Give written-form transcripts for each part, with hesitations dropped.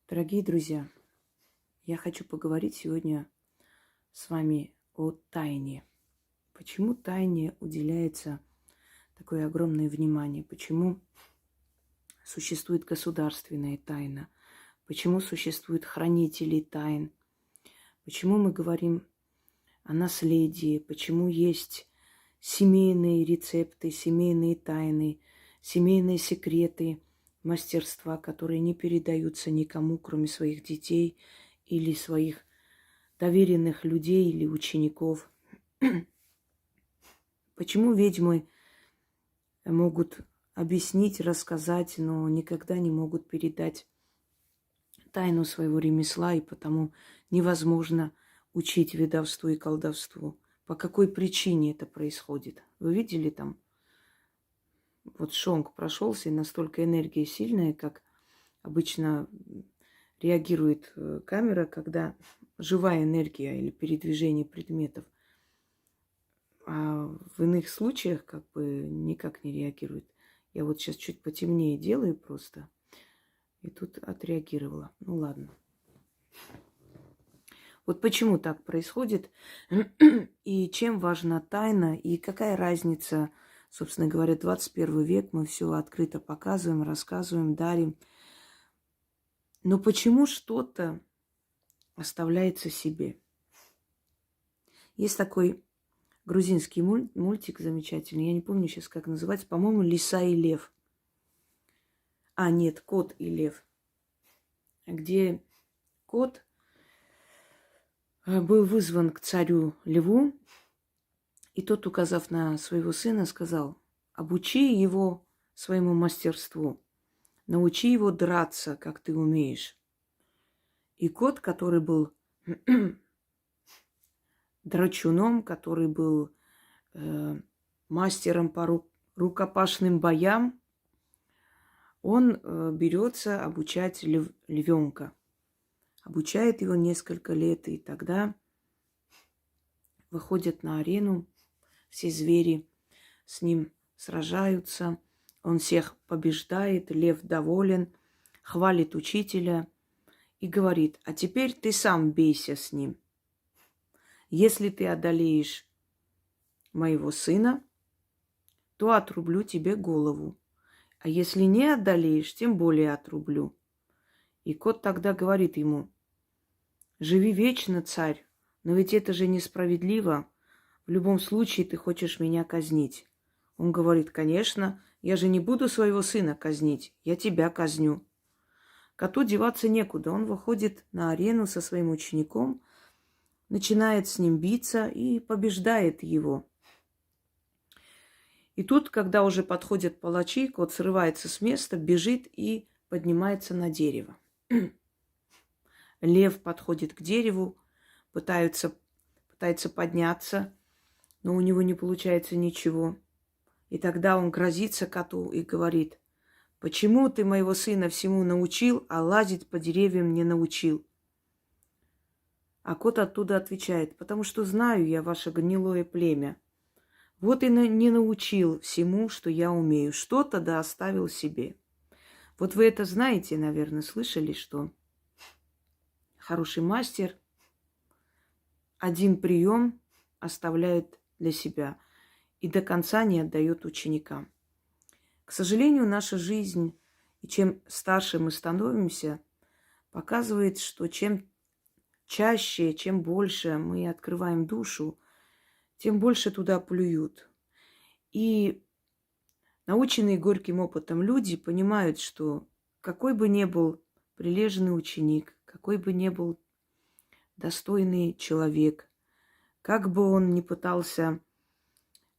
Дорогие друзья, я хочу поговорить сегодня с вами о тайне. Почему тайне уделяется такое огромное внимание? Почему существует государственная тайна? Почему существуют хранители тайн? Почему мы говорим о наследии? Почему есть семейные рецепты, семейные тайны, семейные секреты, мастерства, которые не передаются никому, кроме своих детей или своих доверенных людей или учеников? Почему ведьмы могут объяснить, рассказать, но никогда не могут передать тайну своего ремесла, и потому невозможно учить ведовству и колдовству? По какой причине это происходит? Вы видели там? Вот Шонг прошелся, и настолько энергия сильная, как обычно реагирует камера, когда живая энергия или передвижение предметов. А в иных случаях как бы никак не реагирует. Я вот сейчас чуть потемнее делаю просто. И тут отреагировала. Ну ладно. Вот почему так происходит, и чем важна тайна, и какая разница, собственно говоря, 21 век, мы все открыто показываем, рассказываем, дарим. Но почему что-то оставляется себе? Есть такой грузинский мультик замечательный, я не помню сейчас, как называется, по-моему, «Лиса и лев». А, нет, «Кот и лев», где кот был вызван к царю льву, и тот, указав на своего сына, сказал: обучи его своему мастерству, научи его драться, как ты умеешь. И кот, который был драчуном, который был мастером по рукопашным боям, он берется обучать львенка. Обучает его несколько лет, и тогда выходят на арену все звери, с ним сражаются, он всех побеждает, лев доволен, хвалит учителя и говорит: а теперь ты сам бейся с ним. Если ты одолеешь моего сына, то отрублю тебе голову. А если не одолеешь, тем более отрублю. И кот тогда говорит ему: живи вечно, царь, но ведь это же несправедливо. В любом случае ты хочешь меня казнить. Он говорит: конечно, я же не буду своего сына казнить, я тебя казню. Коту деваться некуда. Он выходит на арену со своим учеником, начинает с ним биться и побеждает его. И тут, когда уже подходят палачи, кот срывается с места, бежит и поднимается на дерево. Лев подходит к дереву, пытается подняться, но у него не получается ничего. И тогда он грозится коту и говорит: почему ты моего сына всему научил, а лазить по деревьям не научил? А кот оттуда отвечает: потому что знаю я ваше гнилое племя. Вот и не научил всему, что я умею. Что-то да оставил себе. Вот вы это знаете, наверное, слышали, что хороший мастер один прием оставляет для себя и до конца не отдает ученикам. К сожалению, наша жизнь, и чем старше мы становимся, показывает, что чем чаще, чем больше мы открываем душу, тем больше туда плюют. И наученные горьким опытом люди понимают, что какой бы ни был прилежный ученик, какой бы ни был достойный человек, как бы он ни пытался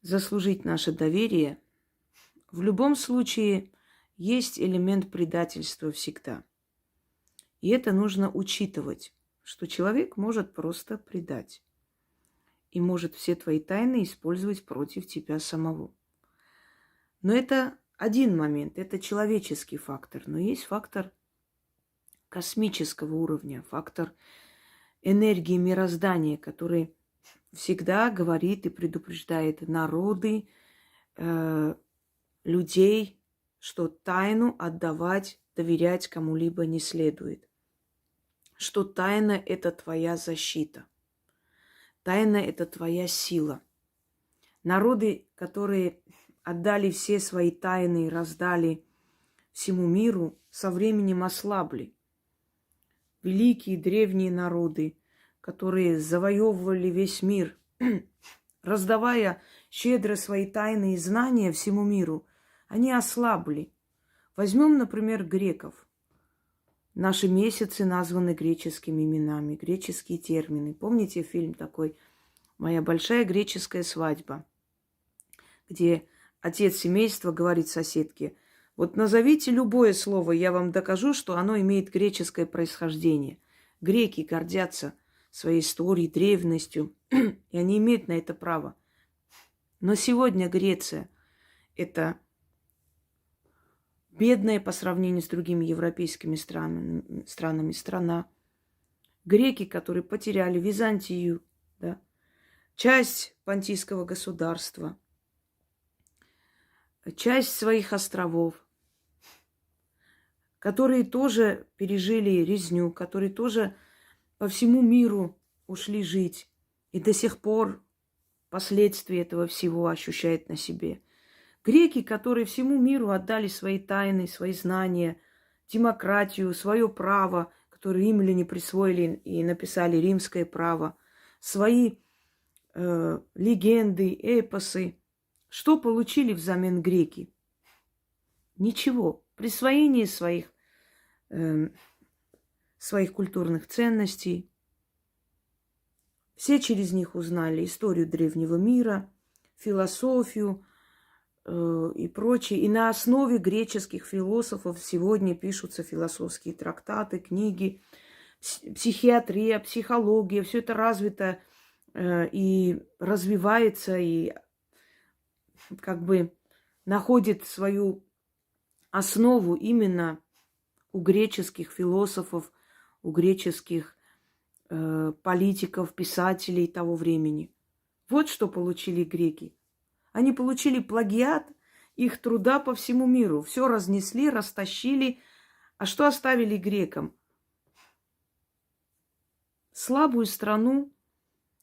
заслужить наше доверие, в любом случае есть элемент предательства всегда. И это нужно учитывать, что человек может просто предать и может все твои тайны использовать против тебя самого. Но это один момент, это человеческий фактор. Но есть фактор космического уровня, фактор энергии мироздания, который всегда говорит и предупреждает народы, людей, что тайну отдавать, доверять кому-либо не следует. что тайна – это твоя защита. Тайна – это твоя сила. Народы, которые отдали все свои тайны и раздали всему миру, со временем ослабли. Великие древние народы, которые завоевывали весь мир, раздавая щедро свои тайны и знания всему миру, они ослабли. Возьмем, например, греков. Наши месяцы названы греческими именами, греческие термины. Помните фильм такой «Моя большая греческая свадьба», где отец семейства говорит соседке: вот назовите любое слово, я вам докажу, что оно имеет греческое происхождение. Греки гордятся своей историей, древностью, и они имеют на это право. Но сегодня Греция – это бедная по сравнению с другими европейскими странами страна. Греки, которые потеряли Византию, да, часть понтийского государства, часть своих островов, которые тоже пережили резню, которые тоже по всему миру ушли жить и до сих пор последствия этого всего ощущают на себе. Греки, которые всему миру отдали свои тайны, свои знания, демократию, свое право, которое римляне присвоили и написали римское право, свои легенды, эпосы. Что получили взамен греки? Ничего. Присвоение своих культурных ценностей. Все через них узнали историю древнего мира, философию и прочее. И на основе греческих философов сегодня пишутся философские трактаты, книги, психиатрия, психология. Все это развито и развивается, и как бы находит свою основу именно у греческих философов, у греческих политиков, писателей того времени. Вот что получили греки. Они получили плагиат их труда по всему миру. Все разнесли, растащили. А что оставили грекам? Слабую страну,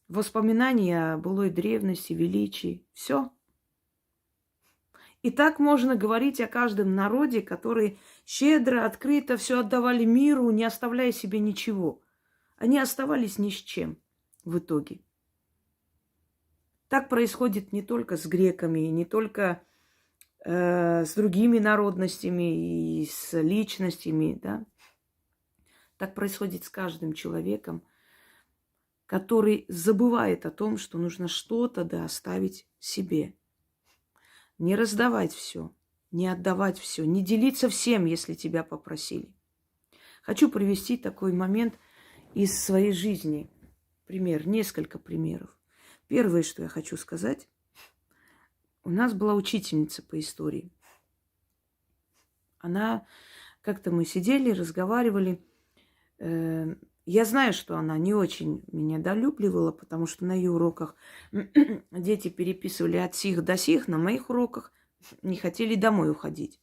воспоминания о былой древности, величии. Все. И так можно говорить о каждом народе, который щедро, открыто все отдавали миру, не оставляя себе ничего. Они оставались ни с чем в итоге. Так происходит не только с греками, не только с другими народностями и с личностями, да. Так происходит с каждым человеком, который забывает о том, что нужно что-то оставить себе. Не раздавать все, не отдавать все, не делиться всем, если тебя попросили. Хочу привести такой момент из своей жизни. Пример, несколько примеров. Первое, что я хочу сказать. У нас была учительница по истории. Она, как-то мы сидели, разговаривали. Я знаю, что она не очень меня долюбливала, потому что на ее уроках дети переписывали от сих до сих, на моих уроках не хотели домой уходить.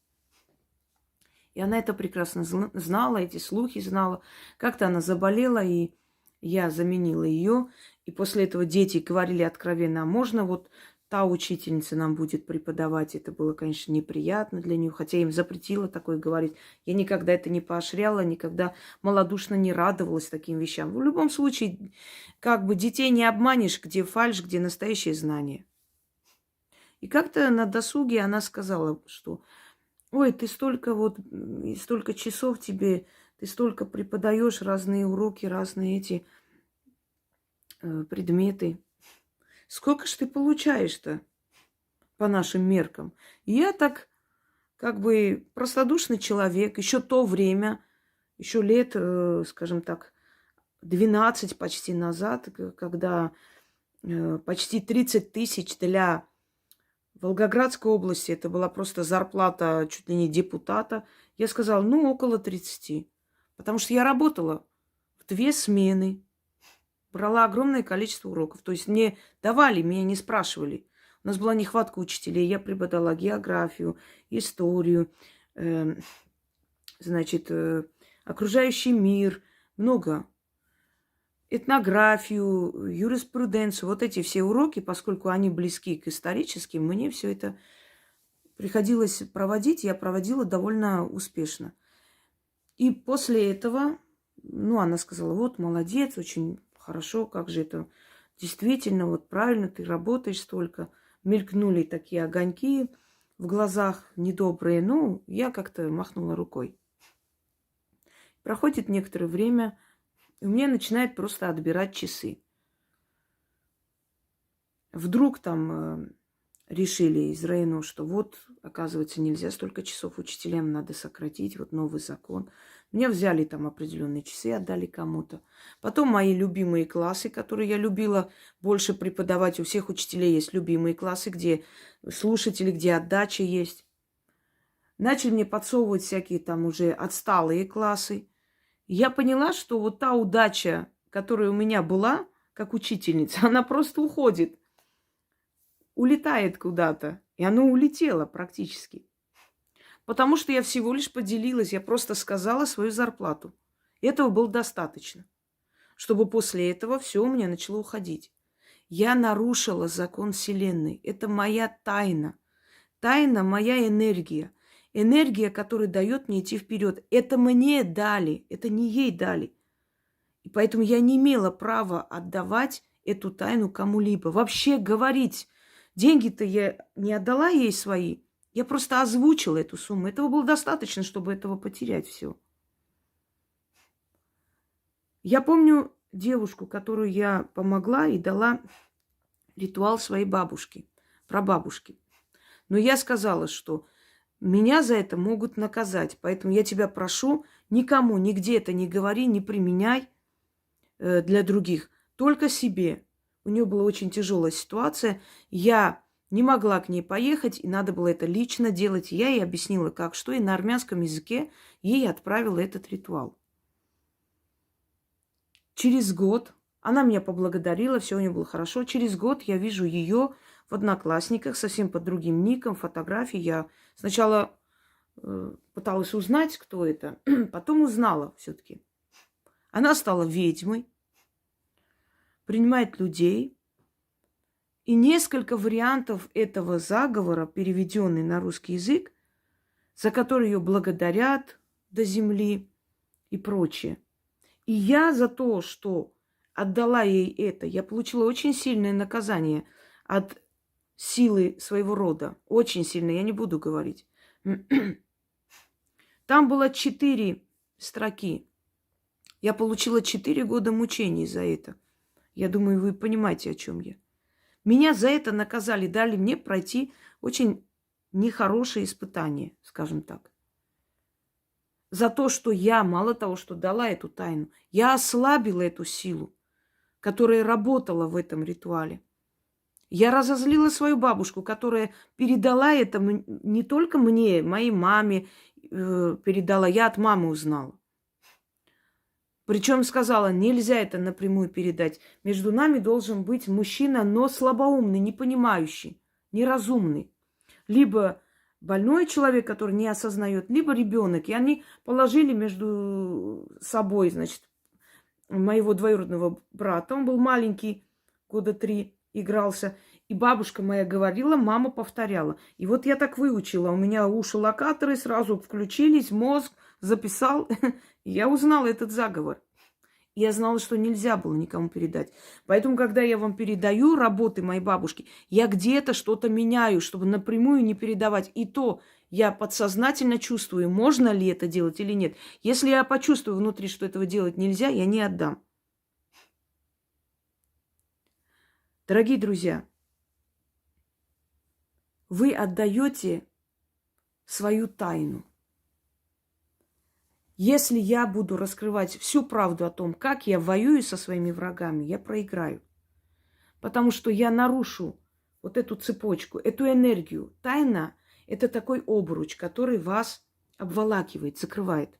И она это прекрасно знала, эти слухи знала. Как-то она заболела, и я заменила ее. И после этого дети говорили откровенно: а можно вот та учительница нам будет преподавать? Это было, конечно, неприятно для нее, хотя я им запретила такое говорить. Я никогда это не поощряла, никогда малодушно не радовалась таким вещам. В любом случае, как бы детей не обманешь, где фальшь, где настоящее знание. И как-то на досуге она сказала, что: ой, ты столько часов тебе, ты столько преподаешь разные уроки, разные эти предметы. Сколько ж ты получаешь-то по нашим меркам? И я так, как бы, простодушный человек, еще то время, еще лет, скажем так, 12 почти назад, когда почти 30 тысяч для Волгоградской области, это была просто зарплата чуть ли не депутата, я сказала, около 30. Потому что я работала в 2 смены, брала огромное количество уроков. То есть мне давали, меня не спрашивали. У нас была нехватка учителей. Я преподала географию, историю, окружающий мир, много. Этнографию, юриспруденцию, вот эти все уроки, поскольку они близки к историческим, мне все это приходилось проводить, я проводила довольно успешно. И после этого, ну, она сказала, вот, молодец, очень хорошо, как же это действительно, вот правильно, ты работаешь столько. Мелькнули такие огоньки в глазах недобрые. Ну, я как-то махнула рукой. Проходит некоторое время, и у меня начинает просто отбирать часы. Вдруг там решили из РАИНО, что вот, оказывается, нельзя столько часов учителям, надо сократить, вот новый закон. Мне взяли там определенные часы, отдали кому-то. Потом мои любимые классы, которые я любила больше преподавать. У всех учителей есть любимые классы, где слушатели, где отдача есть. Начали мне подсовывать всякие там уже отсталые классы. Я поняла, что вот та удача, которая у меня была, как учительница, она просто уходит, улетает куда-то. И оно улетело практически. Потому что я всего лишь поделилась, я просто сказала свою зарплату. Этого было достаточно, чтобы после этого все у меня начало уходить. Я нарушила закон Вселенной. Это моя тайна. Тайна – моя энергия. Энергия, которая дает мне идти вперед. Это мне дали, это не ей дали. И поэтому я не имела права отдавать эту тайну кому-либо. Вообще говорить. Деньги-то я не отдала ей свои. Я просто озвучила эту сумму. Этого было достаточно, чтобы этого потерять все. Я помню девушку, которую я помогла и дала ритуал своей бабушки, прабабушки. Но я сказала, что меня за это могут наказать. Поэтому я тебя прошу, никому, нигде это не говори, не применяй для других, только себе. У нее была очень тяжелая ситуация. Я не могла к ней поехать, и надо было это лично делать. Я ей объяснила, как что, и на армянском языке ей отправила этот ритуал. Через год она меня поблагодарила, все у нее было хорошо. Через год я вижу ее в Одноклассниках, совсем под другим ником, фотографии. Я сначала пыталась узнать, кто это, потом узнала все-таки. Она стала ведьмой, принимает людей. И несколько вариантов этого заговора, переведенный на русский язык, за который ее благодарят до земли и прочее. И я за то, что отдала ей это, я получила очень сильное наказание от силы своего рода. Очень сильное, я не буду говорить. Там было 4 строки. Я получила 4 года мучений за это. Я думаю, вы понимаете, о чем я. Меня за это наказали, дали мне пройти очень нехорошее испытание, скажем так. За то, что я, мало того, что дала эту тайну, я ослабила эту силу, которая работала в этом ритуале. Я разозлила свою бабушку, которая передала это не только мне, моей маме передала, я от мамы узнала. Причем сказала, нельзя это напрямую передать. Между нами должен быть мужчина, но слабоумный, не понимающий, неразумный. Либо больной человек, который не осознает, либо ребенок. И они положили между собой, значит, моего двоюродного брата. Он был маленький, года 3, игрался. И бабушка моя говорила, мама повторяла. И вот я так выучила. У меня уши локаторы сразу включились, мозг записал. И я узнала этот заговор. Я знала, что нельзя было никому передать. Поэтому, когда я вам передаю работы моей бабушки, я где-то что-то меняю, чтобы напрямую не передавать. И то я подсознательно чувствую, можно ли это делать или нет. Если я почувствую внутри, что этого делать нельзя, я не отдам. Дорогие друзья, вы отдаете свою тайну. Если я буду раскрывать всю правду о том, как я воюю со своими врагами, я проиграю. Потому что я нарушу вот эту цепочку, эту энергию. Тайна – это такой обруч, который вас обволакивает, закрывает.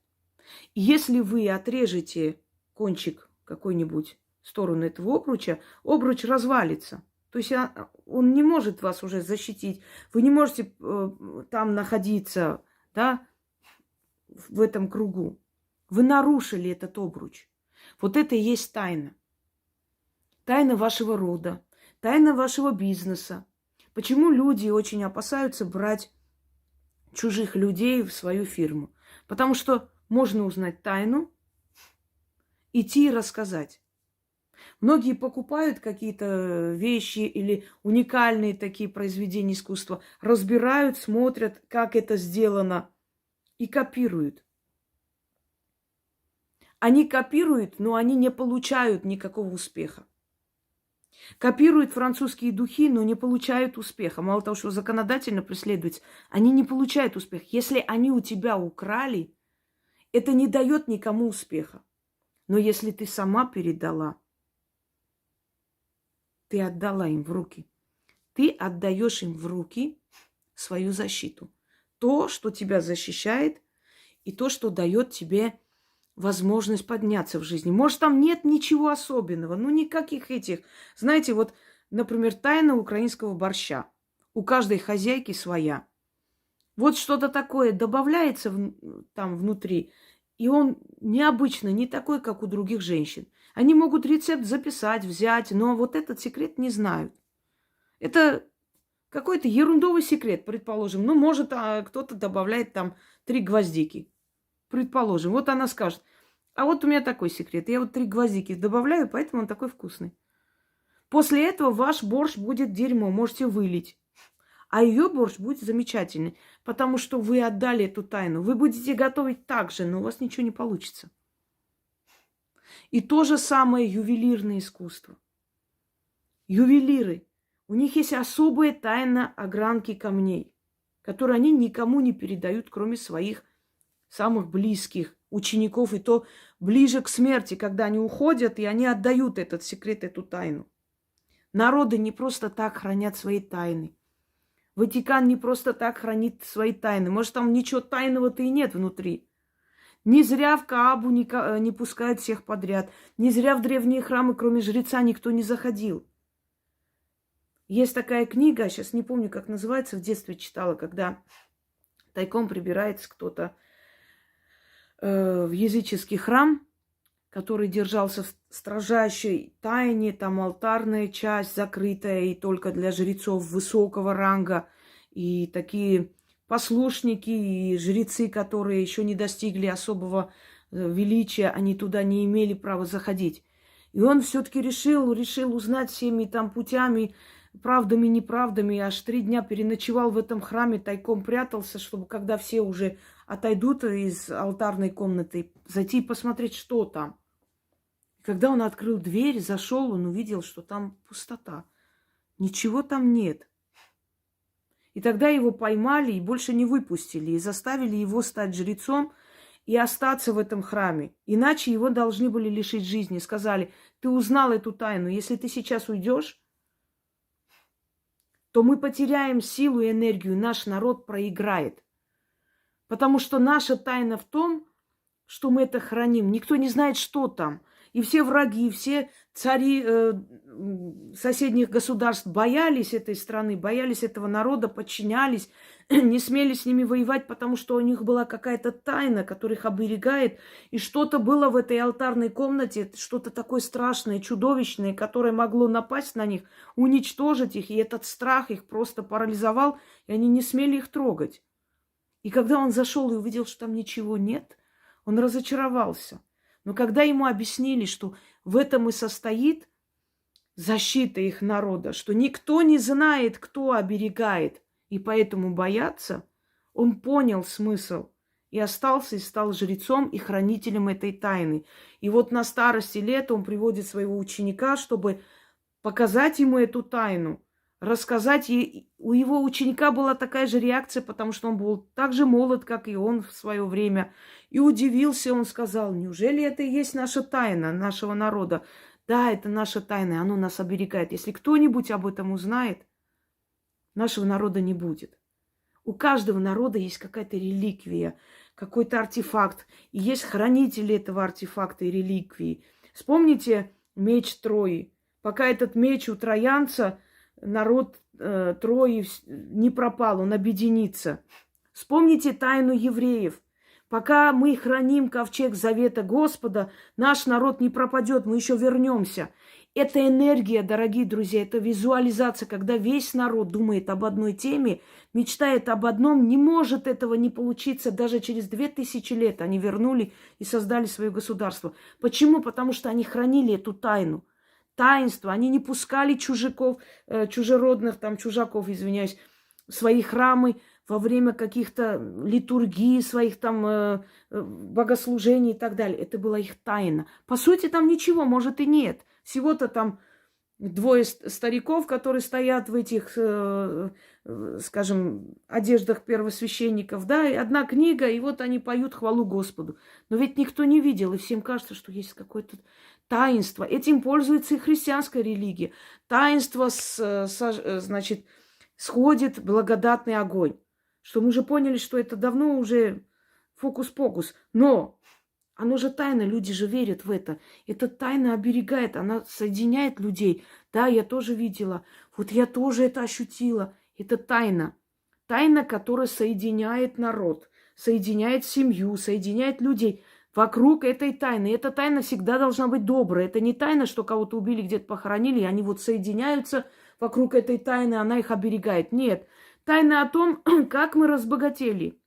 И если вы отрежете кончик какой-нибудь в сторону этого обруча, обруч развалится. То есть он не может вас уже защитить. Вы не можете там находиться, да, в этом кругу. Вы нарушили этот обруч. Вот это и есть тайна. Тайна вашего рода, тайна вашего бизнеса. Почему люди очень опасаются брать чужих людей в свою фирму? Потому что можно узнать тайну, идти и рассказать. Многие покупают какие-то вещи или уникальные такие произведения искусства, разбирают, смотрят, как это сделано, и копируют. Они копируют, но они не получают никакого успеха. Копируют французские духи, но не получают успеха. Мало того, что законодательно преследуются, они не получают успеха. Если они у тебя украли, это не дает никому успеха. Но если ты сама передала, ты отдала им в руки. Ты отдаешь им в руки свою защиту. То, что тебя защищает, и то, что дает тебе возможность подняться в жизни. Может, там нет ничего особенного, ну никаких этих. Знаете, вот, например, тайна украинского борща. У каждой хозяйки своя. Вот что-то такое добавляется там внутри, и он необычный, не такой, как у других женщин. Они могут рецепт записать, взять, но вот этот секрет не знают. Это какой-то ерундовый секрет, предположим. Ну, может, кто-то добавляет там 3 гвоздики. Предположим. Вот она скажет, а вот у меня такой секрет. Я вот 3 гвоздики добавляю, поэтому он такой вкусный. После этого ваш борщ будет дерьмо, можете вылить. А ее борщ будет замечательный, потому что вы отдали эту тайну. Вы будете готовить так же, но у вас ничего не получится. И то же самое ювелирное искусство. Ювелиры. У них есть особая тайна огранки камней, которую они никому не передают, кроме своих самых близких учеников. И то ближе к смерти, когда они уходят, и они отдают этот секрет, эту тайну. Народы не просто так хранят свои тайны. Ватикан не просто так хранит свои тайны. Может, там ничего тайного-то и нет внутри. Не зря в Каабу не пускают всех подряд. Не зря в древние храмы, кроме жреца, никто не заходил. Есть такая книга, сейчас не помню, как называется, в детстве читала, когда тайком прибирается кто-то в языческий храм, который держался в строжайшей тайне, там алтарная часть закрытая и только для жрецов высокого ранга, и такие послушники и жрецы, которые еще не достигли особого величия, они туда не имели права заходить. И он все-таки решил узнать всеми там путями, правдами, неправдами, аж 3 дня переночевал в этом храме, тайком прятался, чтобы когда все уже отойдут из алтарной комнаты, зайти и посмотреть, что там. Когда он открыл дверь, зашел, он увидел, что там пустота. Ничего там нет. И тогда его поймали и больше не выпустили, и заставили его стать жрецом и остаться в этом храме. Иначе его должны были лишить жизни. Сказали, ты узнал эту тайну, если ты сейчас уйдешь, то мы потеряем силу и энергию, наш народ проиграет. Потому что наша тайна в том, что мы это храним. Никто не знает, что там. И все враги, все цари соседних государств боялись этой страны, боялись этого народа, подчинялись, не смели с ними воевать, потому что у них была какая-то тайна, которая их оберегает. И что-то было в этой алтарной комнате, что-то такое страшное, чудовищное, которое могло напасть на них, уничтожить их. И этот страх их просто парализовал, и они не смели их трогать. И когда он зашел и увидел, что там ничего нет, он разочаровался. Но когда ему объяснили, что в этом и состоит защита их народа, что никто не знает, кто оберегает, и поэтому боятся, он понял смысл и остался, и стал жрецом и хранителем этой тайны. И вот на старости лет он приводит своего ученика, чтобы показать ему эту тайну, рассказать ей. У его ученика была такая же реакция, потому что он был так же молод, как и он в свое время. И удивился, он сказал, неужели это и есть наша тайна нашего народа? Да, это наша тайна, оно нас оберегает. Если кто-нибудь об этом узнает, нашего народа не будет. У каждого народа есть какая-то реликвия, какой-то артефакт. И есть хранители этого артефакта и реликвии. Вспомните меч Трои. Пока этот меч у троянца, народ Трои не пропал, он объединится. Вспомните тайну евреев. Пока мы храним ковчег завета Господа, наш народ не пропадет, мы еще вернемся. Это энергия, дорогие друзья, это визуализация, когда весь народ думает об одной теме, мечтает об одном, не может этого не получиться даже через 2000 лет. Они вернули и создали свое государство. Почему? Потому что они хранили эту тайну. Таинство. Они не пускали чужаков, чужеродных, чужаков, извиняюсь, в свои храмы во время каких-то литургий, своих богослужений и так далее. Это была их тайна. По сути, там ничего, может, и нет. Всего-то там двое стариков, которые стоят в этих, скажем, одеждах первосвященников, да, и одна книга, и вот они поют хвалу Господу. Но ведь никто не видел, и всем кажется, что есть какое-то таинство. Этим пользуется и христианская религия. Таинство, значит, сходит благодатный огонь. Что мы уже поняли, что это давно уже фокус-покус. Но оно же тайна, люди же верят в это. Эта тайна оберегает, она соединяет людей. Да, я тоже видела. Вот я тоже это ощутила. Это тайна. Тайна, которая соединяет народ, соединяет семью, соединяет людей вокруг этой тайны. Эта тайна всегда должна быть добрая. Это не тайна, что кого-то убили, где-то похоронили, и они вот соединяются вокруг этой тайны, она их оберегает. Нет. Тайна о том, как мы разбогатели.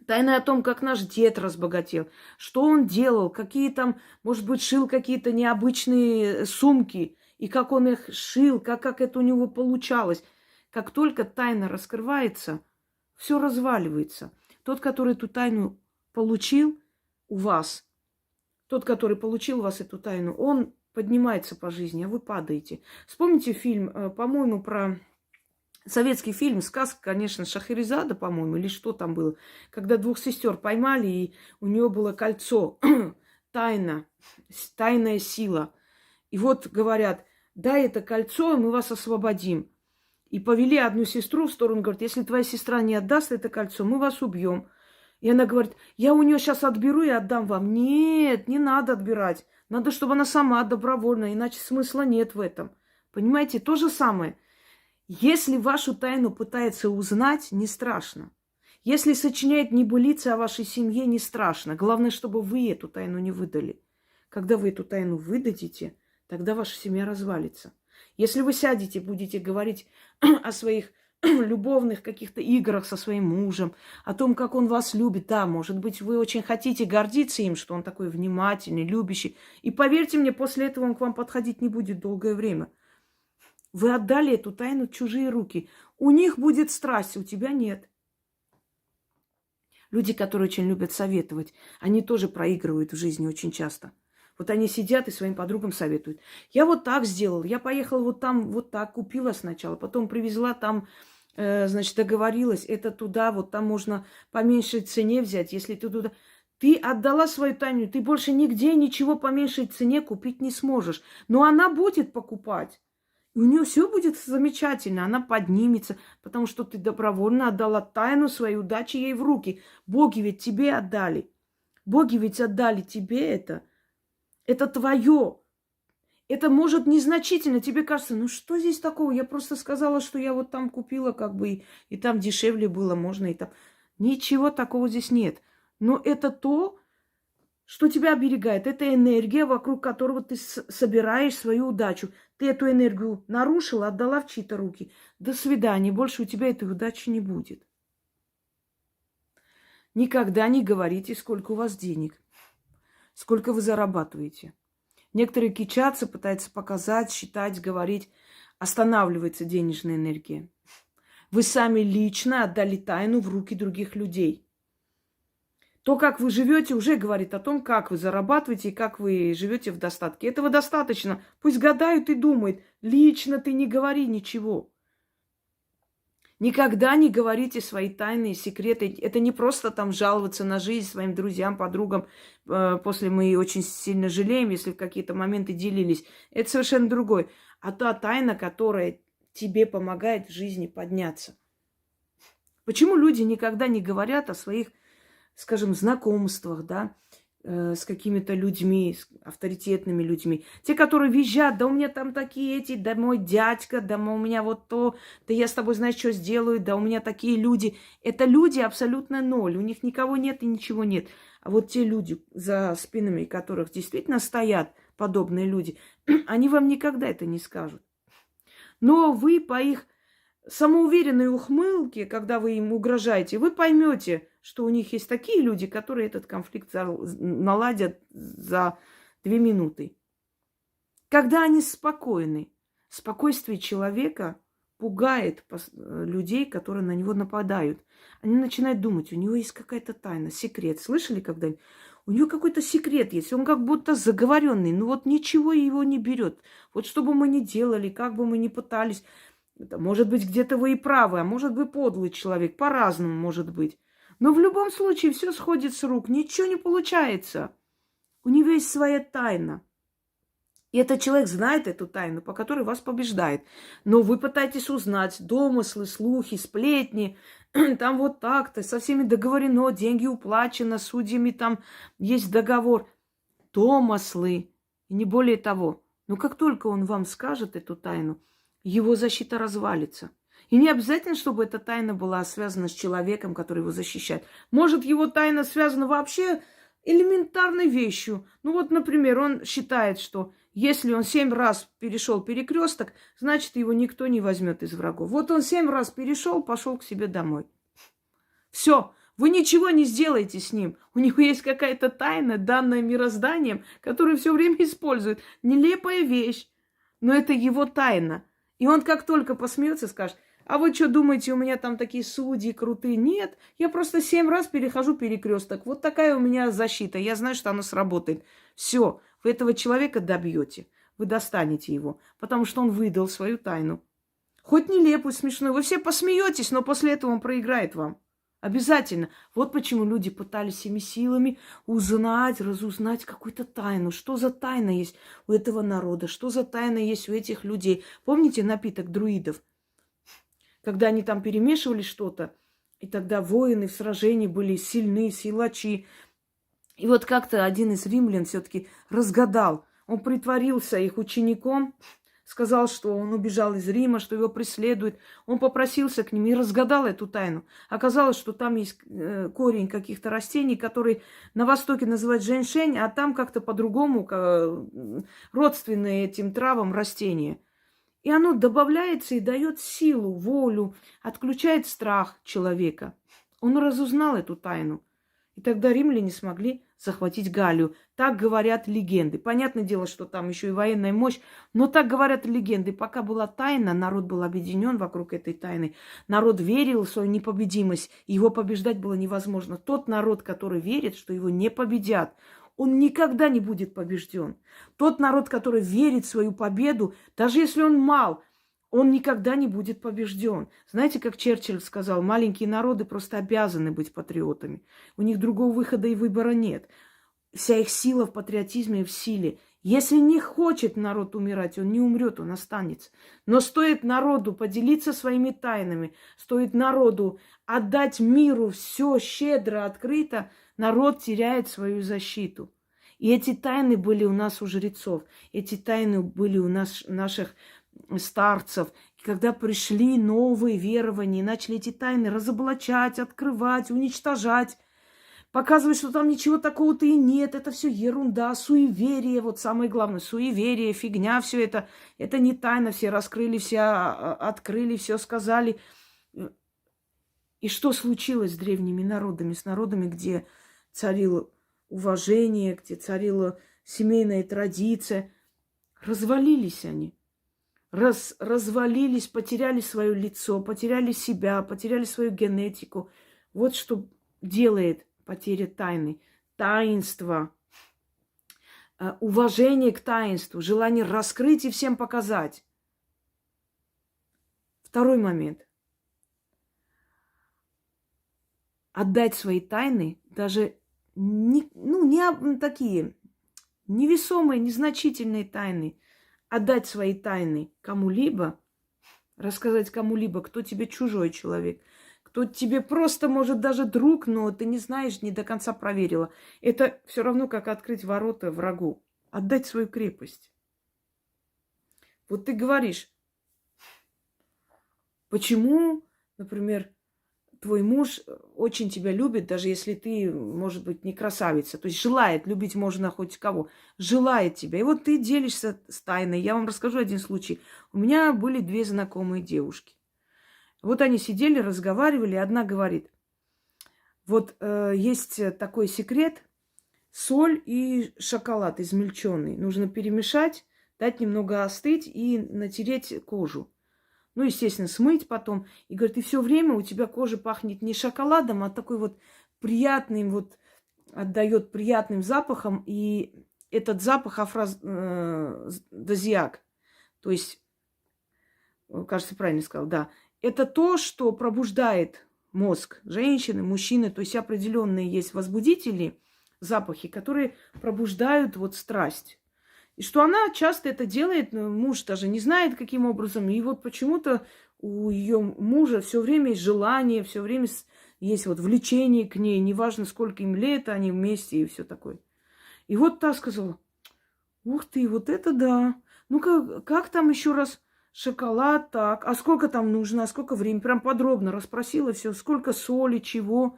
Тайна о том, как наш дед разбогател, что он делал, какие там, может быть, шил какие-то необычные сумки, и как он их шил, как это у него получалось. Как только тайна раскрывается, все разваливается. Тот, который эту тайну получил у вас, тот, который получил у вас эту тайну, он поднимается по жизни, а вы падаете. Вспомните фильм, по-моему, про... Советский фильм, сказка, конечно, Шахерезада, по-моему, или что там было, когда двух сестер поймали, и у нее было кольцо, тайна, тайная сила. И вот говорят, дай это кольцо, и мы вас освободим. И повели одну сестру в сторону, говорит, если твоя сестра не отдаст это кольцо, мы вас убьем. И она говорит, я у нее сейчас отберу и отдам вам. Нет, не надо отбирать. Надо, чтобы она сама добровольно, иначе смысла нет в этом. Понимаете, то же самое. Если вашу тайну пытается узнать, не страшно. Если сочиняет небылицы о вашей семье, не страшно. Главное, чтобы вы эту тайну не выдали. Когда вы эту тайну выдадите, тогда ваша семья развалится. Если вы сядете, будете говорить о своих любовных каких-то играх со своим мужем, о том, как он вас любит, да, может быть, вы очень хотите гордиться им, что он такой внимательный, любящий. И поверьте мне, после этого он к вам подходить не будет долгое время. Вы отдали эту тайну в чужие руки. У них будет страсть, у тебя нет. Люди, которые очень любят советовать, они тоже проигрывают в жизни очень часто. Вот они сидят и своим подругам советуют. Я вот так сделала, я поехала вот там, вот так, купила сначала, потом привезла там, значит, договорилась, это туда, вот там можно по меньшей цене взять, если ты туда... Ты отдала свою тайну, ты больше нигде ничего по меньшей цене купить не сможешь. Но она будет покупать. И у нее все будет замечательно, она поднимется, потому что ты добровольно отдала тайну своей удачи ей в руки. Боги ведь тебе отдали. Боги ведь отдали тебе это. Это твое. Это может незначительно. Тебе кажется, ну что здесь такого? Я просто сказала, что я вот там купила, как бы, и там дешевле было, можно и там. Ничего такого здесь нет. Но это то, что тебя оберегает. Это энергия, вокруг которого ты собираешь свою удачу. Ты эту энергию нарушила, отдала в чьи-то руки. До свидания. Больше у тебя этой удачи не будет. Никогда не говорите, сколько у вас денег, сколько вы зарабатываете. Некоторые кичатся, пытаются показать, считать, говорить. Останавливается денежная энергия. Вы сами лично отдали тайну в руки других людей. То, как вы живете, уже говорит о том, как вы зарабатываете и как вы живете в достатке. Этого достаточно. Пусть гадают и думают. Лично ты не говори ничего. Никогда не говорите свои тайные секреты. Это не просто там жаловаться на жизнь своим друзьям, подругам. После мы очень сильно жалеем, если в какие-то моменты делились. Это совершенно другое. А та тайна, которая тебе помогает в жизни подняться. Почему люди никогда не говорят о своих, скажем, знакомствах, да, с какими-то людьми, с авторитетными людьми. Те, которые визжат, да у меня там такие эти, да мой дядька, да у меня вот то, да я с тобой, знаешь, что сделаю, да у меня такие люди. Это люди абсолютно ноль, у них никого нет и ничего нет. А вот те люди, за спинами которых действительно стоят подобные люди, они вам никогда это не скажут. Но вы по их самоуверенной ухмылке, когда вы им угрожаете, вы поймете, что у них есть такие люди, которые этот конфликт наладят за 2 минуты. Когда они спокойны, спокойствие человека пугает людей, которые на него нападают. Они начинают думать, у него есть какая-то тайна, секрет. Слышали когда-нибудь? У него какой-то секрет есть, он как будто заговоренный, но вот ничего его не берет. Вот что бы мы ни делали, как бы мы ни пытались, это, может быть, где-то вы и правы, а может быть, подлый человек, по-разному может быть. Но в любом случае все сходит с рук, ничего не получается. У него есть своя тайна. И этот человек знает эту тайну, по которой вас побеждает. Но вы пытаетесь узнать домыслы, слухи, сплетни. Там вот так-то, со всеми договорено, деньги уплачено, судьями там есть договор. Домыслы, и не более того. Но как только он вам скажет эту тайну, его защита развалится. И не обязательно, чтобы эта тайна была связана с человеком, который его защищает. Может, его тайна связана вообще элементарной вещью. Ну вот, например, он считает, что если он 7 раз перешел перекресток, значит, его никто не возьмет из врагов. Вот он 7 раз перешел, пошел к себе домой. Все, вы ничего не сделаете с ним. У него есть какая-то тайна, данная мирозданием, которую все время использует. Нелепая вещь, но это его тайна. И он как только посмеется, скажет: а вы что думаете, у меня там такие судьи крутые? Нет, я просто 7 раз перехожу перекресток. Вот такая у меня защита. Я знаю, что она сработает. Все, вы этого человека добьете. Вы достанете его, потому что он выдал свою тайну. Хоть нелепую, смешную. Вы все посмеетесь, но после этого он проиграет вам. Обязательно. Вот почему люди пытались всеми силами узнать, разузнать какую-то тайну. Что за тайна есть у этого народа? Что за тайна есть у этих людей? Помните напиток друидов? Когда они там перемешивали что-то, и тогда воины в сражении были сильны, силачи. И вот как-то один из римлян все-таки разгадал. Он притворился их учеником, сказал, что он убежал из Рима, что его преследуют. Он попросился к ним и разгадал эту тайну. Оказалось, что там есть корень каких-то растений, которые на Востоке называют женьшень, а там как-то по-другому, родственные этим травам растения. И оно добавляется и дает силу, волю, отключает страх человека. Он разузнал эту тайну. И тогда римляне смогли захватить Галлию. Так говорят легенды. Понятное дело, что там еще и военная мощь, но так говорят легенды. Пока была тайна, народ был объединен вокруг этой тайны. Народ верил в свою непобедимость, и его побеждать было невозможно. Тот народ, который верит, что его не победят, он никогда не будет побежден. Тот народ, который верит в свою победу, даже если он мал, он никогда не будет побежден. Знаете, как Черчилль сказал, маленькие народы просто обязаны быть патриотами. У них другого выхода и выбора нет. Вся их сила в патриотизме и в силе. Если не хочет народ умирать, он не умрет, он останется. Но стоит народу поделиться своими тайнами, стоит народу отдать миру все щедро, открыто, народ теряет свою защиту. И эти тайны были у нас у жрецов, эти тайны были у наших старцев. И когда пришли новые верования, начали эти тайны разоблачать, открывать, уничтожать, показывать, что там ничего такого-то и нет, это все ерунда, суеверие, вот самое главное, суеверие, фигня, все это не тайна, все раскрыли, все открыли, все сказали. И что случилось с древними народами, с народами, где царило уважение, где царила семейная традиция? Развалились они. Развалились, потеряли свое лицо, потеряли себя, потеряли свою генетику. Вот что делает потеря тайны. Таинство, уважение к таинству, желание раскрыть и всем показать. Второй момент. Отдать свои тайны, даже не такие невесомые, незначительные тайны, отдать свои тайны кому-либо, рассказать кому-либо, кто тебе чужой человек, кто тебе просто, может, даже друг, но ты не знаешь, не до конца проверила. Это все равно, как открыть ворота врагу. Отдать свою крепость. Вот ты говоришь, почему, например, твой муж очень тебя любит, даже если ты, может быть, не красавица. То есть желает, любить можно хоть кого. Желает тебя. И вот ты делишься с тайной. Я вам расскажу один случай. У меня были две знакомые девушки. Вот они сидели, разговаривали. Одна говорит, вот есть такой секрет. Соль и шоколад измельченный. Нужно перемешать, дать немного остыть и натереть кожу. Ну, естественно, смыть потом. И говорит, и все время у тебя кожа пахнет не шоколадом, а такой вот приятным, вот отдает приятным запахом. И этот запах афродизиак. То есть, кажется, правильно сказал, да. Это то, что пробуждает мозг женщины, мужчины. То есть определенные есть возбудители, запахи, которые пробуждают вот страсть. И что она часто это делает, муж даже не знает, каким образом. И вот почему-то у ее мужа все время есть желание, все время есть вот влечение к ней. Неважно, сколько им лет, они вместе и все такое. И вот та сказала, ух ты, вот это да. Ну-ка, как там еще раз шоколад так? А сколько там нужно? А сколько времени? Прям подробно расспросила все. Сколько соли, чего.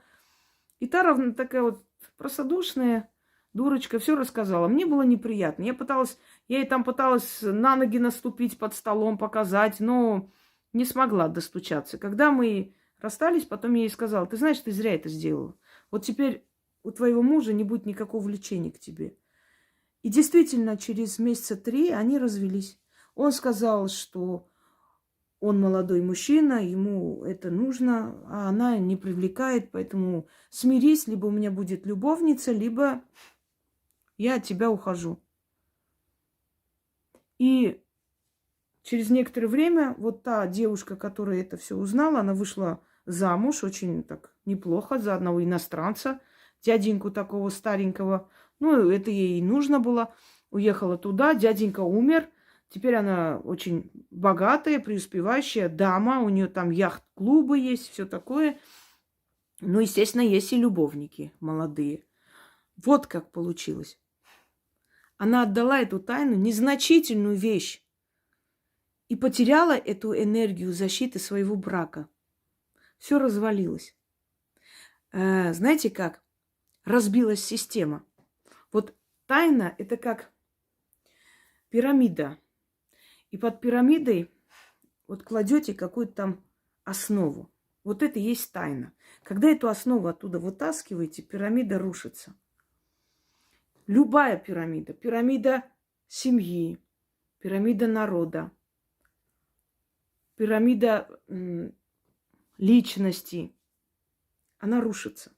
И та равно такая вот простодушная дурочка все рассказала. Мне было неприятно. Я ей там пыталась на ноги наступить под столом, показать, но не смогла достучаться. Когда мы расстались, потом я ей сказала, ты знаешь, ты зря это сделала. Вот теперь у твоего мужа не будет никакого влечения к тебе. И действительно, через месяца 3 они развелись. Он сказал, что он молодой мужчина, ему это нужно, а она не привлекает, поэтому смирись, либо у меня будет любовница, либо я от тебя ухожу. И через некоторое время вот та девушка, которая это все узнала, она вышла замуж очень так неплохо за одного иностранца, дяденьку такого старенького. Ну, это ей нужно было. Уехала туда, дяденька умер. Теперь она очень богатая, преуспевающая дама. У нее там яхт-клубы есть, все такое. Ну, естественно, есть и любовники молодые. Вот как получилось. Она отдала эту тайну, незначительную вещь, и потеряла эту энергию защиты своего брака. Все развалилось. Знаете как? Разбилась система. Вот тайна – это как пирамида. И под пирамидой вот кладете какую-то там основу. Вот это и есть тайна. Когда эту основу оттуда вытаскиваете, пирамида рушится. Любая пирамида. Пирамида семьи, пирамида народа, пирамида личности. Она рушится.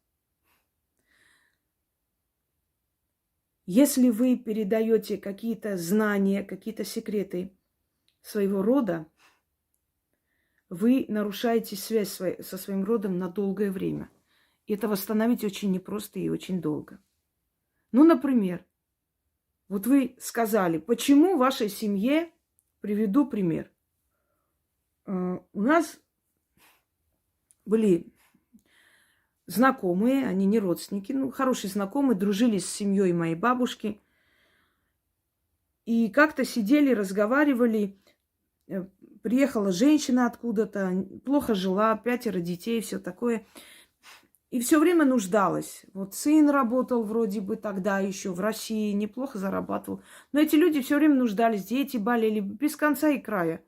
Если вы передаете какие-то знания, какие-то секреты своего рода, вы нарушаете связь со своим родом на долгое время. И это восстановить очень непросто и очень долго. Ну, например, вот вы сказали, почему в вашей семье, приведу пример. У нас были знакомые, они не родственники, ну, хорошие знакомые, дружили с семьей моей бабушки. И как-то сидели, разговаривали. Приехала женщина откуда-то, плохо жила, 5 детей, все такое. И все время нуждалась. Вот сын работал вроде бы тогда еще в России, неплохо зарабатывал. Но эти люди все время нуждались, дети болели без конца и края.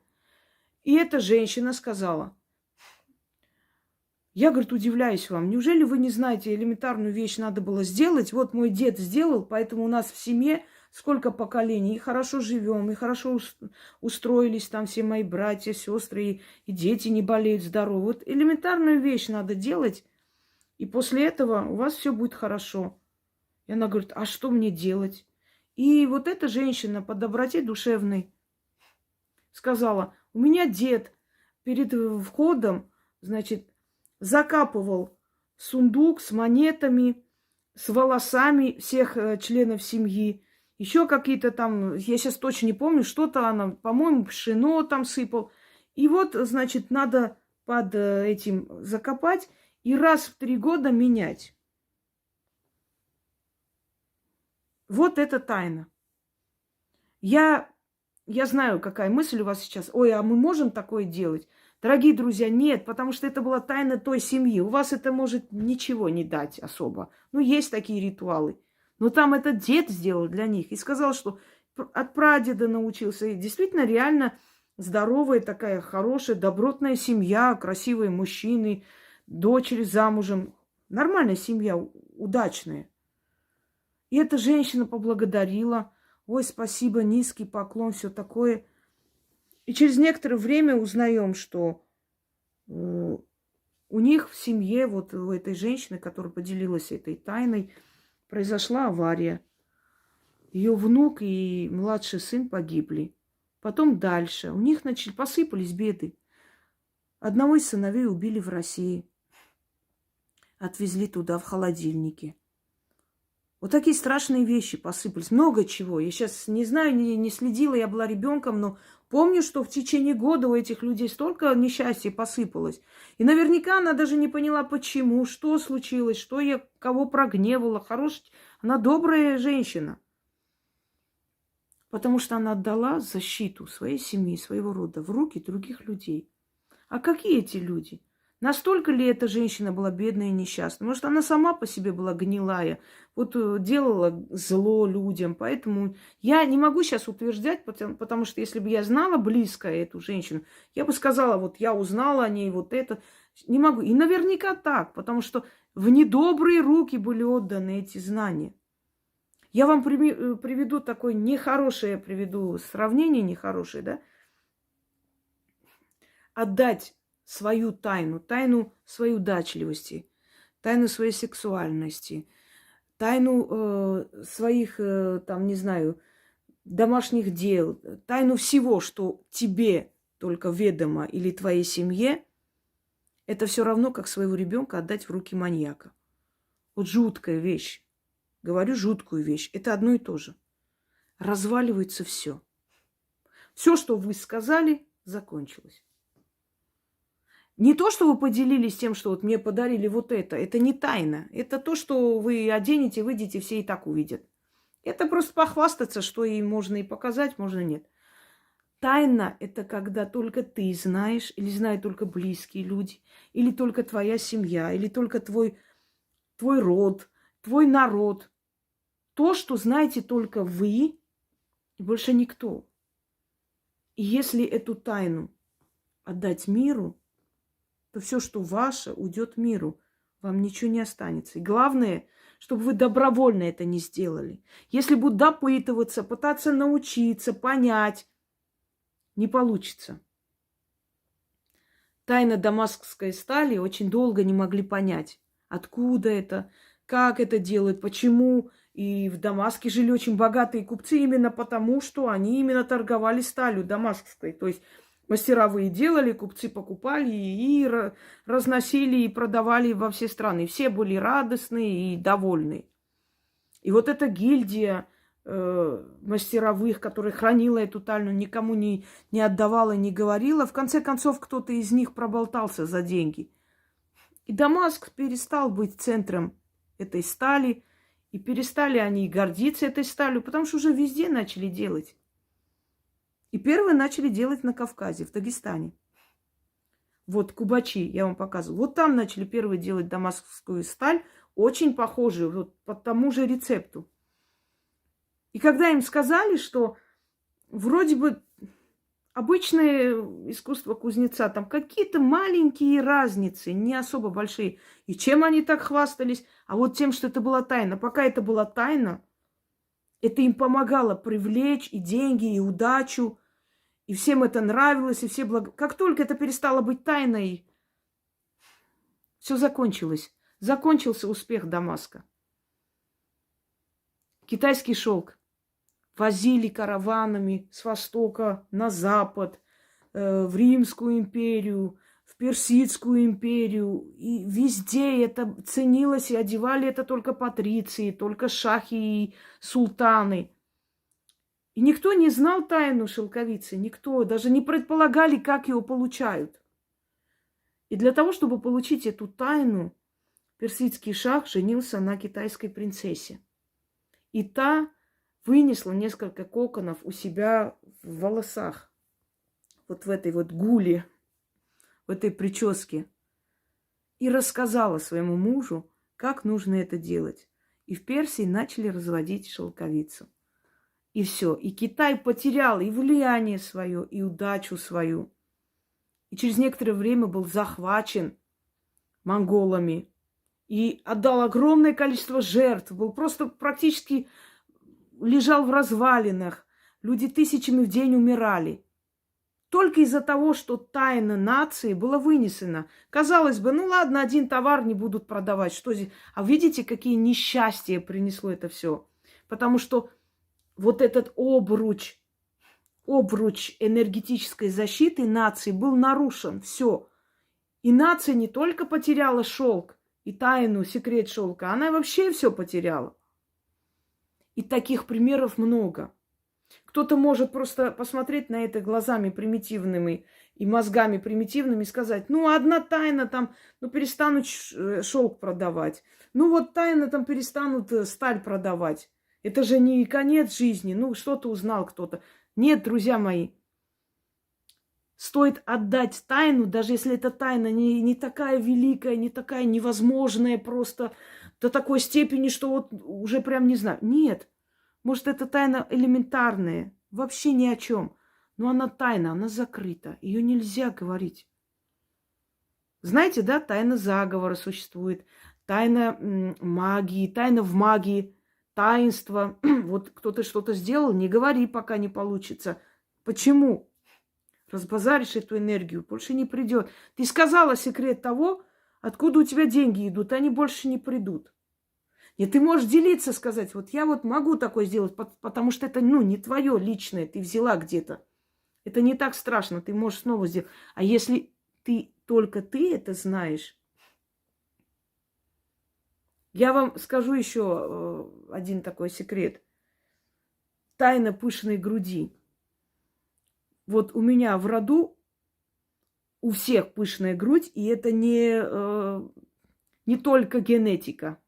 И эта женщина сказала, я, говорит, удивляюсь вам, неужели вы не знаете, элементарную вещь надо было сделать? Вот мой дед сделал, поэтому у нас в семье сколько поколений, и хорошо живем, и хорошо устроились там все мои братья, сестры, и дети не болеют, здоровы. Вот элементарную вещь надо делать, и после этого у вас все будет хорошо. И она говорит, а что мне делать? И вот эта женщина по доброте душевной сказала, у меня дед перед входом, значит, закапывал сундук с монетами, с волосами всех членов семьи. Еще какие-то там, я сейчас точно не помню, что-то она, по-моему, пшено там сыпал. И вот, значит, надо под этим закопать и раз в 3 года менять. Вот это тайна. Я знаю, какая мысль у вас сейчас. Ой, а мы можем такое делать? Дорогие друзья, нет, потому что это была тайна той семьи. У вас это может ничего не дать особо. Ну, есть такие ритуалы. Но там этот дед сделал для них и сказал, что от прадеда научился. И действительно, реально здоровая такая хорошая, добротная семья, красивые мужчины, дочери замужем. Нормальная семья, удачная. И эта женщина поблагодарила. Ой, спасибо, низкий поклон, все такое. И через некоторое время узнаем, что у них в семье, вот у этой женщины, которая поделилась этой тайной, произошла авария. Ее внук и младший сын погибли. Потом дальше. У них посыпались беды. Одного из сыновей убили в России. Отвезли туда, в холодильнике. Вот такие страшные вещи посыпались. Много чего. Я сейчас не знаю, не следила, я была ребенком, но помню, что в течение года у этих людей столько несчастья посыпалось. И наверняка она даже не поняла, почему, что случилось, что я кого прогневала. Она добрая женщина. Потому что она отдала защиту своей семьи, своего рода в руки других людей. А какие эти люди? Настолько ли эта женщина была бедная и несчастная? Может, она сама по себе была гнилая, вот делала зло людям. Поэтому я не могу сейчас утверждать, потому что если бы я знала близко эту женщину, я бы сказала, вот я узнала о ней вот это. Не могу. И наверняка так, потому что в недобрые руки были отданы эти знания. Я вам приведу такое нехорошее, приведу сравнение нехорошее, да? Отдать свою тайну, тайну своей удачливости, тайну своей сексуальности, тайну своих, там, не знаю, домашних дел, тайну всего, что тебе только ведомо или твоей семье, это все равно, как своего ребенка отдать в руки маньяка. Вот жуткая вещь. Говорю, жуткую вещь. Это одно и то же. Разваливается все. Все, что вы сказали, закончилось. Не то, что вы поделились тем, что вот мне подарили вот это не тайна. Это то, что вы оденете, выйдете, все и так увидят. Это просто похвастаться, что и можно и показать, можно нет. Тайна – это когда только ты знаешь, или знают только близкие люди, или только твоя семья, или только твой род, твой народ. То, что знаете только вы и больше никто. И если эту тайну отдать миру, то все, что ваше, уйдет миру. Вам ничего не останется. И главное, чтобы вы добровольно это не сделали. Если будут допытываться, пытаться научиться, понять, не получится. Тайна дамасской стали очень долго не могли понять, откуда это, как это делают, почему. И в Дамаске жили очень богатые купцы именно потому, что они именно торговали сталью дамасской. То есть мастеровые делали, купцы покупали и разносили и продавали во все страны. Все были радостные и довольны. И вот эта гильдия мастеровых, которая хранила эту тайну, никому не отдавала, не говорила, в конце концов кто-то из них проболтался за деньги. И Дамаск перестал быть центром этой стали, и перестали они гордиться этой сталью, потому что уже везде начали делать. И первые начали делать на Кавказе, в Дагестане. Вот Кубачи, я вам показываю. Вот там начали первые делать дамасскую сталь, очень похожую, вот по тому же рецепту. И когда им сказали, что вроде бы обычное искусство кузнеца, там какие-то маленькие разницы, не особо большие. И чем они так хвастались? А вот тем, что это была тайна. Пока это была тайна, это им помогало привлечь и деньги, и удачу. И всем это нравилось, и все Как только это перестало быть тайной, все закончилось. Закончился успех Дамаска. Китайский шелк возили караванами с востока на запад, в Римскую империю, в Персидскую империю. И везде это ценилось, и одевали это только патриции, только шахи и султаны. И никто не знал тайну шелковицы, никто. Даже не предполагали, как его получают. И для того, чтобы получить эту тайну, персидский шах женился на китайской принцессе. И та вынесла несколько коконов у себя в волосах. Вот в этой вот гуле, в этой прическе. И рассказала своему мужу, как нужно это делать. И в Персии начали разводить шелковицу. И все. И Китай потерял и влияние свое, и удачу свою. И через некоторое время был захвачен монголами. И отдал огромное количество жертв. Был просто практически лежал в развалинах. Люди тысячами в день умирали. Только из-за того, что тайна нации была вынесена. Казалось бы, ну ладно, один товар не будут продавать. Что здесь? А видите, какие несчастья принесло это все? Потому что вот этот обруч энергетической защиты нации был нарушен. Все. И нация не только потеряла шелк и тайну, секрет шелка, она вообще все потеряла. И таких примеров много. Кто-то может просто посмотреть на это глазами примитивными и мозгами примитивными и сказать, ну, одна тайна там, ну, перестанут шелк продавать. Ну, вот тайна там перестанут сталь продавать. Это же не конец жизни. Ну, что-то узнал кто-то. Нет, друзья мои. Стоит отдать тайну, даже если эта тайна не такая великая, не такая невозможная просто до такой степени, что вот уже прям не знаю. Нет. Может, эта тайна элементарная, вообще ни о чем. Но она тайна, она закрыта. Ее нельзя говорить. Знаете, да, тайна заговора существует, тайна магии, тайна в магии, таинство. Вот кто-то что-то сделал, не говори, пока не получится. Почему? Разбазаришь эту энергию, больше не придет. Ты сказала секрет того, откуда у тебя деньги идут, они больше не придут. Нет, ты можешь делиться, сказать, вот я вот могу такое сделать, потому что это, ну, не твое личное, ты взяла где-то. Это не так страшно, ты можешь снова сделать. А если только ты это знаешь, я вам скажу еще один такой секрет. Тайна пышной груди. Вот у меня в роду у всех пышная грудь, и это не только генетика.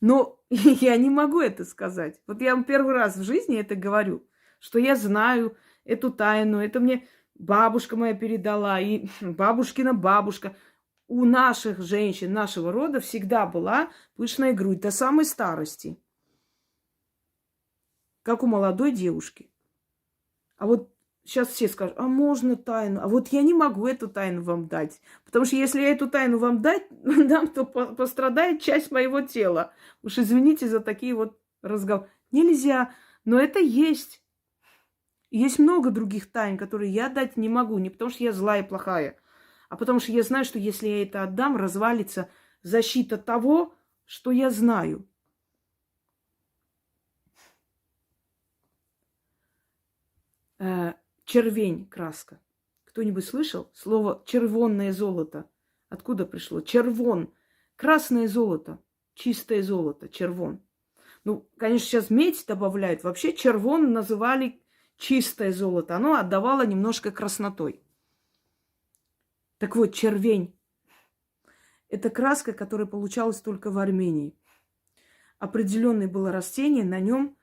Но я не могу это сказать. Вот я вам первый раз в жизни это говорю, что я знаю эту тайну. Это мне бабушка моя передала, и бабушкина бабушка. У наших женщин, нашего рода всегда была пышная грудь до самой старости. Как у молодой девушки. А вот сейчас все скажут, а можно тайну? А вот я не могу эту тайну вам дать. Потому что если я эту тайну вам дам, то пострадает часть моего тела. Уж извините за такие вот разговоры. Нельзя, но это есть. Есть много других тайн, которые я дать не могу. Не потому что я злая и плохая, а потому что я знаю, что если я это отдам, развалится защита того, что я знаю. Червень краска. Кто-нибудь слышал? Слово червонное золото. Откуда пришло? Червон. Красное золото. Чистое золото. Червон. Ну, конечно, сейчас медь добавляют. Вообще червон называли чистое золото. Оно отдавало немножко краснотой. Так вот, червень. Это краска, которая получалась только в Армении. Определенное было растение, на нем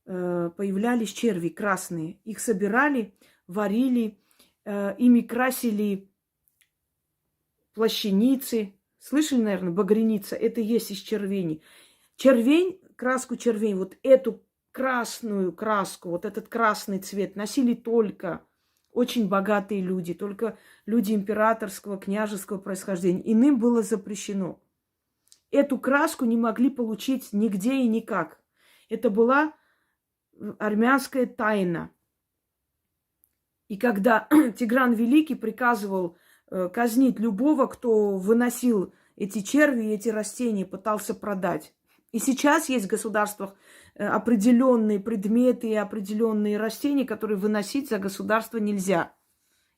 появлялись черви красные. Их собирали, варили, ими красили плащаницы. Слышали, наверное, багряница? Это есть из червени. Червень, краску червень, вот эту красную краску, вот этот красный цвет носили только очень богатые люди, только люди императорского, княжеского происхождения. Иным было запрещено. Эту краску не могли получить нигде и никак. Это была армянская тайна. И когда Тигран Великий приказывал казнить любого, кто выносил эти черви, эти растения, пытался продать. И сейчас есть в государствах определенные предметы и определенные растения, которые выносить за государство нельзя.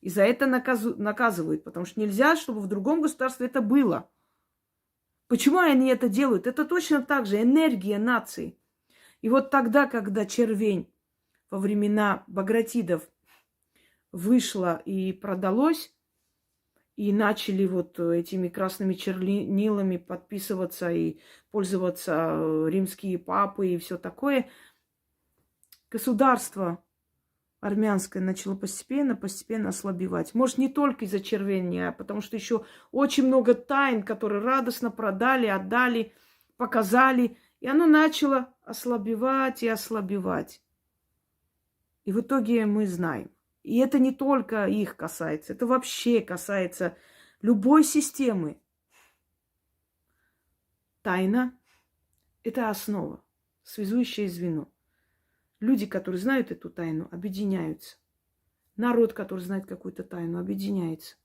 И за это наказывают, потому что нельзя, чтобы в другом государстве это было. Почему они это делают? Это точно так же энергия нации. И вот тогда, когда червень во времена Багратидов вышло и продалось, и начали вот этими красными чернилами подписываться и пользоваться римские папы и все такое, государство армянское начало постепенно ослабевать. Может, не только из-за червения, а потому что еще очень много тайн, которые радостно продали, отдали, показали. И оно начало ослабевать и ослабевать. И в итоге мы знаем. И это не только их касается, это вообще касается любой системы. Тайна – это основа, связующее звено. Люди, которые знают эту тайну, объединяются. Народ, который знает какую-то тайну, объединяется.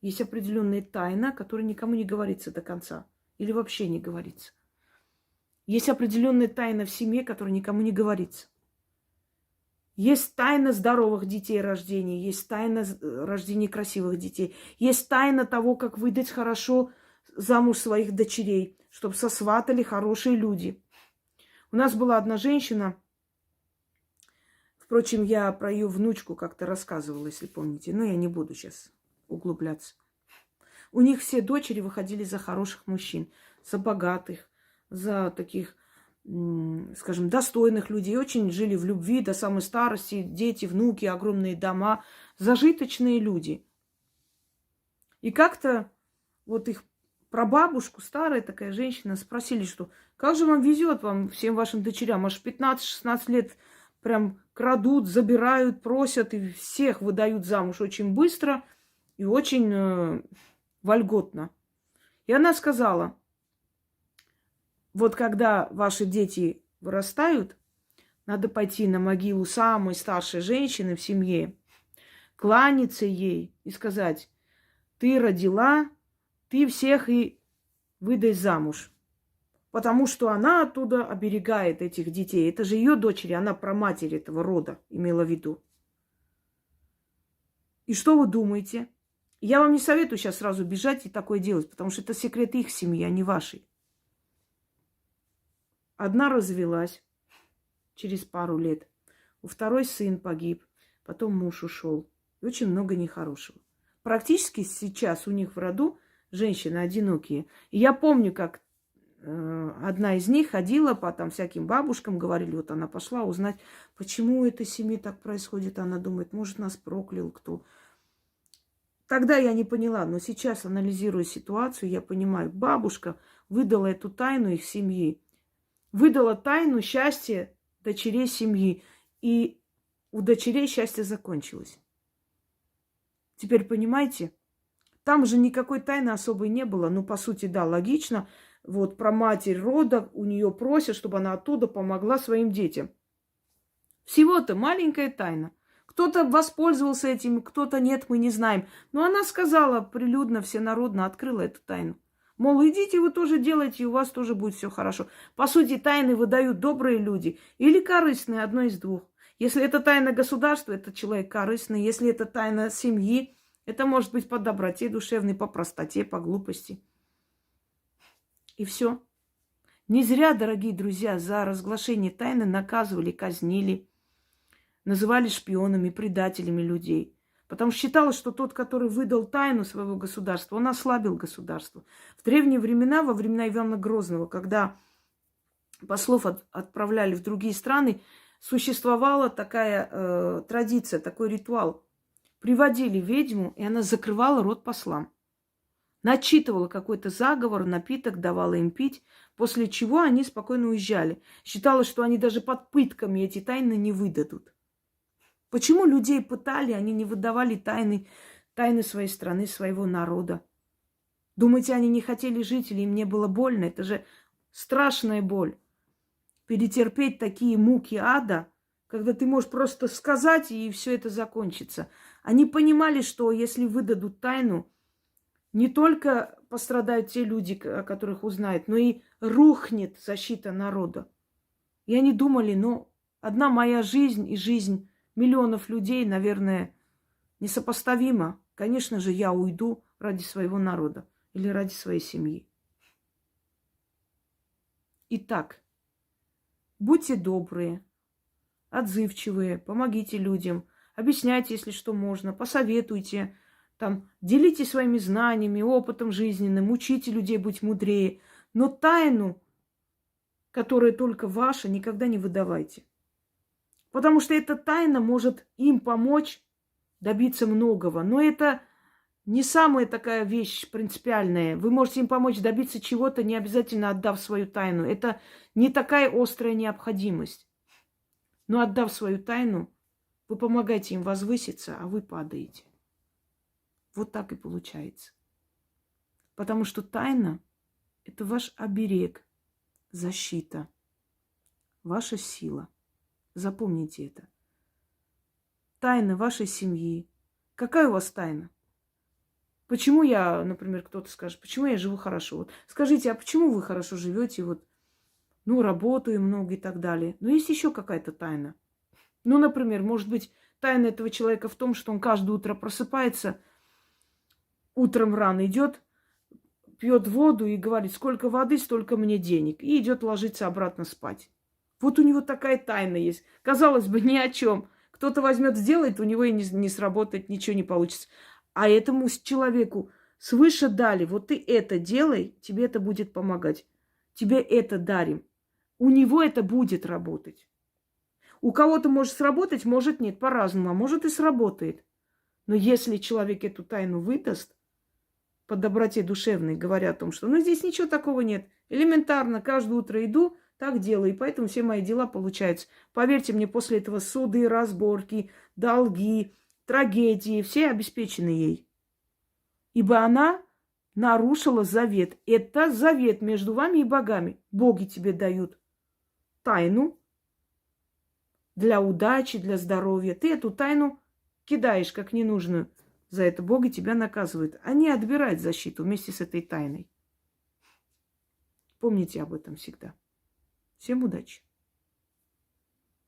Есть определенная тайна, которая никому не говорится до конца. Или вообще не говорится. Есть определенная тайна в семье, которая никому не говорится. Есть тайна здоровых детей рождения, есть тайна рождения красивых детей. Есть тайна того, как выдать хорошо замуж своих дочерей, чтобы сосватали хорошие люди. У нас была одна женщина, впрочем, я про ее внучку как-то рассказывала, если помните, но я не буду сейчас углубляться. У них все дочери выходили за хороших мужчин, за богатых, за таких, скажем, достойных людей. Очень жили в любви до самой старости, дети, внуки, огромные дома, зажиточные люди. И как-то вот их прабабушку, старая такая женщина, спросили, что как же вам везет, вам, всем вашим дочерям, аж 15-16 лет прям крадут, забирают, просят и всех выдают замуж очень быстро и очень вольготно. И она сказала, вот когда ваши дети вырастают, надо пойти на могилу самой старшей женщины в семье, кланяться ей и сказать, ты родила, ты всех и выдай замуж. Потому что она оттуда оберегает этих детей. Это же ее дочери, она праматерь этого рода имела в виду. И что вы думаете? Я вам не советую сейчас сразу бежать и такое делать, потому что это секрет их семьи, а не вашей. Одна развелась через пару лет. У второй сын погиб. Потом муж ушел. И очень много нехорошего. Практически сейчас у них в роду женщины одинокие. И я помню, как одна из них ходила по там всяким бабушкам, говорили, вот она пошла узнать, почему в этой семье так происходит. Она думает, может, нас проклял кто. Тогда я не поняла, но сейчас, анализируя ситуацию, я понимаю, бабушка выдала эту тайну их семьи, выдала тайну счастья дочерей семьи, и у дочерей счастье закончилось. Теперь понимаете, там же никакой тайны особой не было, ну, по сути, да, логично. Вот про матерь рода у нее просят, чтобы она оттуда помогла своим детям. Всего-то маленькая тайна. Кто-то воспользовался этим, кто-то нет, мы не знаем. Но она сказала прилюдно, всенародно открыла эту тайну. Мол, идите, вы тоже делайте, и у вас тоже будет все хорошо. По сути, тайны выдают добрые люди или корыстные, одно из двух. Если это тайна государства, это человек корыстный. Если это тайна семьи, это может быть по доброте душевной, по простоте, по глупости. И все. Не зря, дорогие друзья, за разглашение тайны наказывали, казнили, называли шпионами, предателями людей. Потому что считалось, что тот, который выдал тайну своего государства, он ослабил государство. В древние времена, во времена Ивана Грозного, когда послов отправляли в другие страны, существовала такая традиция, такой ритуал. Приводили ведьму, и она закрывала рот послам. Начитывала какой-то заговор, напиток, давала им пить, после чего они спокойно уезжали. Считалось, что они даже под пытками эти тайны не выдадут. Почему людей пытали, они не выдавали тайны своей страны, своего народа? Думаете, они не хотели жить или им не было больно? Это же страшная боль. Перетерпеть такие муки ада, когда ты можешь просто сказать, и все это закончится. Они понимали, что если выдадут тайну, не только пострадают те люди, о которых узнают, но и рухнет защита народа. И они думали, ну, одна моя жизнь и жизнь миллионов людей, наверное, несопоставима. Конечно же, я уйду ради своего народа или ради своей семьи. Итак, будьте добрые, отзывчивые, помогите людям, объясняйте, если что можно, посоветуйте там, делитесь своими знаниями, опытом жизненным, учите людей быть мудрее. Но тайну, которая только ваша, никогда не выдавайте. Потому что эта тайна может им помочь добиться многого. Но это не самая такая вещь принципиальная. Вы можете им помочь добиться чего-то, не обязательно отдав свою тайну. Это не такая острая необходимость. Но отдав свою тайну, вы помогаете им возвыситься, а вы падаете. Вот так и получается. Потому что тайна – это ваш оберег, защита, ваша сила. Запомните это. Тайна вашей семьи. Какая у вас тайна? Почему я, например, кто-то скажет, почему я живу хорошо? Вот скажите, а почему вы хорошо живете? Вот, ну, работаю много и так далее. Но есть еще какая-то тайна. Ну, например, может быть, тайна этого человека в том, что он каждое утро просыпается, утром рано идет, пьет воду и говорит, сколько воды, столько мне денег. И идет ложиться обратно спать. Вот у него такая тайна есть. Казалось бы, ни о чем. Кто-то возьмет, сделает, у него и не сработает, ничего не получится. А этому человеку свыше дали, вот ты это делай, тебе это будет помогать. Тебе это дарим. У него это будет работать. У кого-то может сработать, может нет, по-разному, а может и сработает. Но если человек эту тайну выдаст, по доброте душевной, говоря о том, что ну здесь ничего такого нет. Элементарно, каждое утро иду, так делаю, и поэтому все мои дела получаются. Поверьте мне, после этого суды, разборки, долги, трагедии, все обеспечены ей. Ибо она нарушила завет. Это завет между вами и богами. Боги тебе дают тайну для удачи, для здоровья. Ты эту тайну кидаешь как ненужную. За это боги тебя наказывают. Они отбирают защиту вместе с этой тайной. Помните об этом всегда. Всем удачи!